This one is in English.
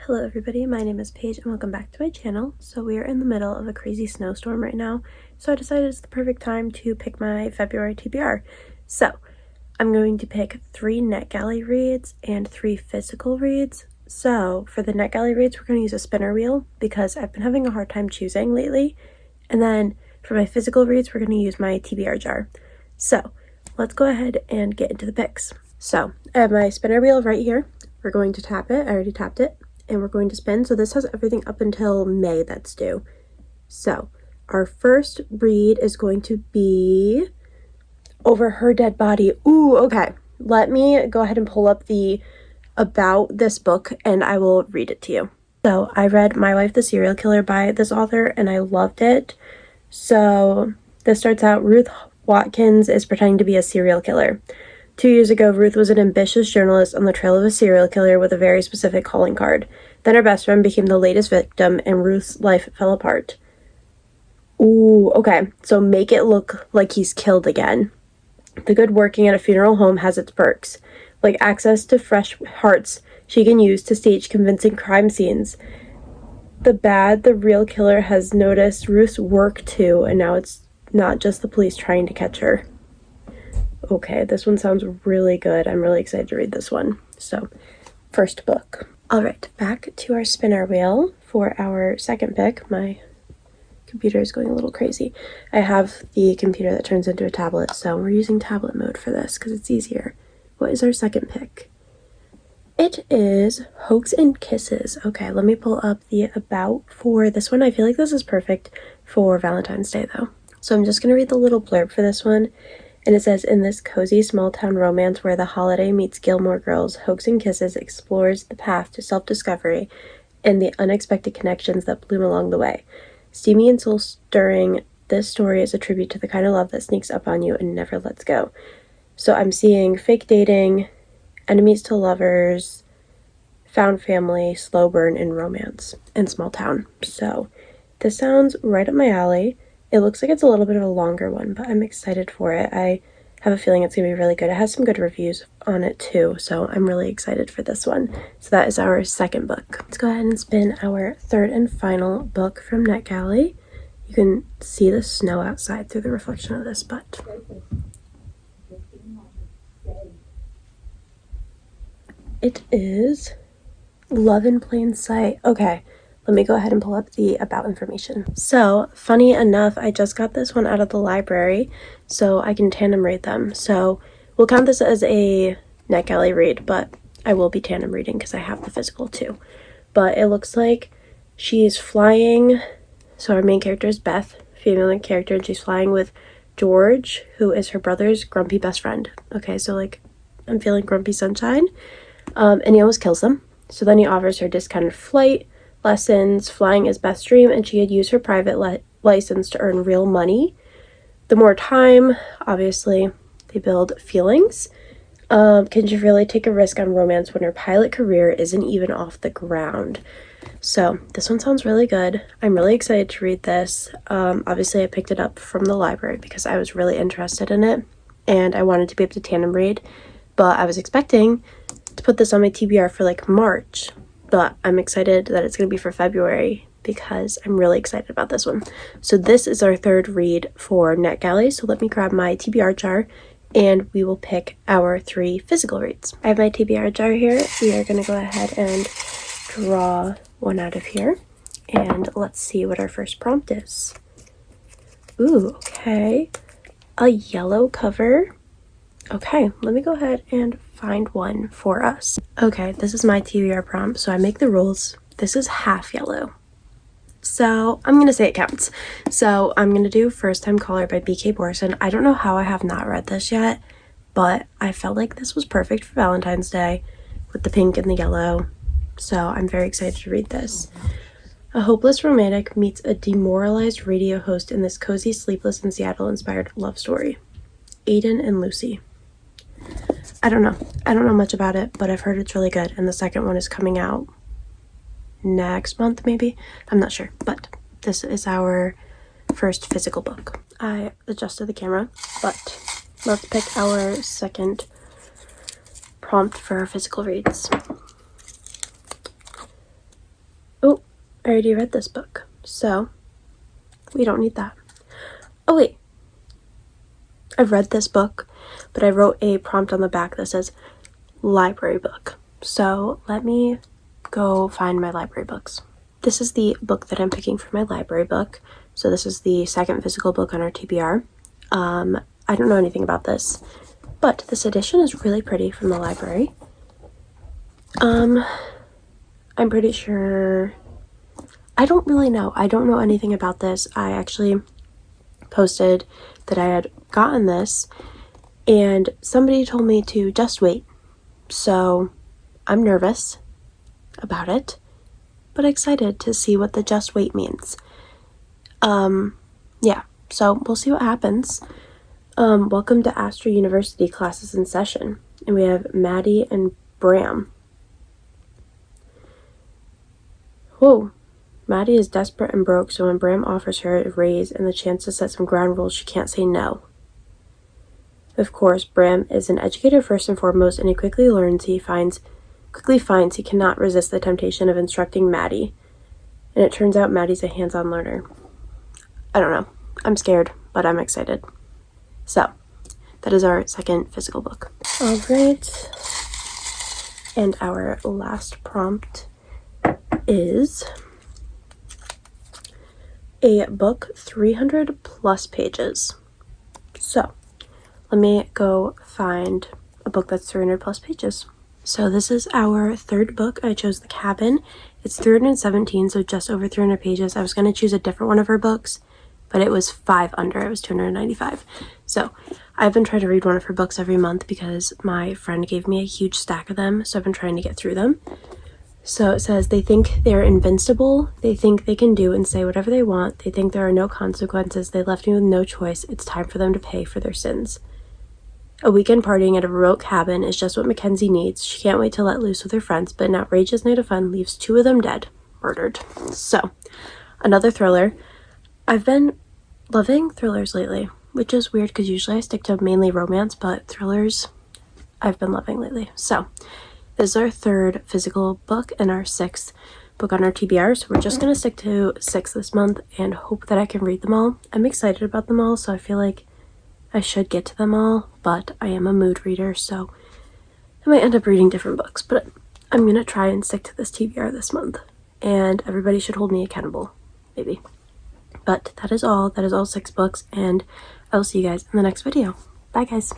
Hello everybody, my name is Paige and welcome back to my channel. So we are in the middle of a crazy snowstorm right now, so I decided it's the perfect time to pick my February TBR. So I'm going to pick 3 NetGalley reads and 3 physical reads. So for the NetGalley reads, we're going to use a spinner wheel because I've been having a hard time choosing lately. And then for my physical reads, we're going to use my TBR jar. So let's go ahead and get into the picks. So I have my spinner wheel right here. We're going to tap it. I already tapped it. And we're going to spin. So this has everything up until May that's due. So our first read is going to be Over Her Dead Body. Ooh, okay. Let me go ahead and pull up the about this book and I will read it to you. So I read My Wife the Serial Killer by this author and I loved it. So this starts out, Ruth Watkins is pretending to be a serial killer. 2 years ago, Ruth was an ambitious journalist on the trail of a serial killer with a very specific calling card. Then her best friend became the latest victim, and Ruth's life fell apart. Ooh, okay. So make it look like he's killed again. The good working at a funeral home has its perks, like access to fresh hearts she can use to stage convincing crime scenes. The bad, the real killer has noticed Ruth's work too, and now it's not just the police trying to catch her. Okay, this one sounds really good. I'm really excited to read this one. So, first book. All right, back to our spinner wheel for our second pick. My computer is going a little crazy. I have the computer that turns into a tablet, so we're using tablet mode for this because it's easier. What is our second pick? It is Hoax and Kisses. Okay, let me pull up the about for this one. I feel like this is perfect for Valentine's Day, though. So I'm just going to read the little blurb for this one. And it says, in this cozy small-town romance where the holiday meets Gilmore Girls, Hoax and Kisses explores the path to self-discovery and the unexpected connections that bloom along the way. Steamy and soul-stirring, this story is a tribute to the kind of love that sneaks up on you and never lets go. So I'm seeing fake dating, enemies to lovers, found family, slow burn, and romance, and small town. So this sounds right up my alley. It looks like it's a little bit of a longer one, but I'm excited for it. I have a feeling it's going to be really good. It has some good reviews on it too, so I'm really excited for this one. So that is our second book. Let's go ahead and spin our third and final book from NetGalley. You can see the snow outside through the reflection of this, but it is Love in Plain Sight. Okay. Let me go ahead and pull up the about information. So, funny enough, I just got this one out of the library, so I can tandem read them. So, we'll count this as a NetGalley read, but I will be tandem reading because I have the physical too. But it looks like she's flying, so our main character is Beth, female main character, and she's flying with George, who is her brother's grumpy best friend. Okay, so like, I'm feeling grumpy sunshine. And he almost kills them. So then he offers her discounted flight lessons, flying is Beth's dream, and she had used her private license to earn real money. The more time, obviously, they build feelings. Can she really take a risk on romance when her pilot career isn't even off the ground? So this one sounds really good. I'm really excited to read this. Obviously, I picked it up from the library because I was really interested in it, and I wanted to be able to tandem read, but I was expecting to put this on my TBR for like March. But I'm excited that it's going to be for February because I'm really excited about this one. So this is our third read for NetGalley. So let me grab my TBR jar and we will pick our 3 physical reads. I have my TBR jar here. We are going to go ahead and draw one out of here. And let's see what our first prompt is. Ooh, okay. A yellow cover. Okay, let me go ahead and find one for us. Okay, this is my TBR prompt, so I make the rules. This is half yellow. So I'm going to say it counts. So I'm going to do First Time Caller by B.K. Borson. I don't know how I have not read this yet, but I felt like this was perfect for Valentine's Day with the pink and the yellow. So I'm very excited to read this. A hopeless romantic meets a demoralized radio host in this cozy, sleepless, and Seattle-inspired love story. Aiden and Lucy. I don't know much about it, but I've heard it's really good, and the second one is coming out next month, maybe? I'm not sure, but this is our first physical book. I adjusted the camera, but let's pick our second prompt for our physical reads. I already read this book, so we don't need that. Oh wait, I've read this book, but I wrote a prompt on the back that says library book. So let me go find my library books. This is the book that I'm picking for my library book. So this is the second physical book on our TBR. I don't know anything about this, but this edition is really pretty from the library. I'm pretty sure, I don't really know. I don't know anything about this. I actually posted that I had gotten this and somebody told me to just wait. So I'm nervous about it, but excited to see what the just wait means. Yeah, so we'll see what happens. Welcome to Astra University, classes in session. And we have Maddie and Bram. Whoa. Maddie is desperate and broke, so when Bram offers her a raise and the chance to set some ground rules, she can't say no. Of course, Bram is an educator first and foremost, and he quickly finds he cannot resist the temptation of instructing Maddie. And it turns out Maddie's a hands-on learner. I don't know. I'm scared, but I'm excited. So, that is our second physical book. All right. And our last prompt is a book 300 plus pages. So, let me go find a book that's 300 plus pages. So this is our third book. I chose The Cabin. It's 317, so just over 300 pages. I was going to choose a different one of her books, but it was 5 under. It was 295. So I've been trying to read one of her books every month because my friend gave me a huge stack of them, so I've been trying to get through them. So it says, they think they're invincible. They think they can do and say whatever they want. They think there are no consequences. They left me with no choice. It's time for them to pay for their sins. A weekend partying at a remote cabin is just what Mackenzie needs. She can't wait to let loose with her friends, but an outrageous night of fun leaves 2 of them dead, murdered. So, another thriller. I've been loving thrillers lately, which is weird because usually I stick to mainly romance, but thrillers I've been loving lately. So, this is our third physical book and our 6th book on our TBR, so we're just going to stick to 6 this month and hope that I can read them all. I'm excited about them all, so I feel like I should get to them all, but I am a mood reader, so I might end up reading different books, but I'm going to try and stick to this TBR this month, and everybody should hold me accountable, maybe. But that is all 6 books, and I will see you guys in the next video. Bye, guys.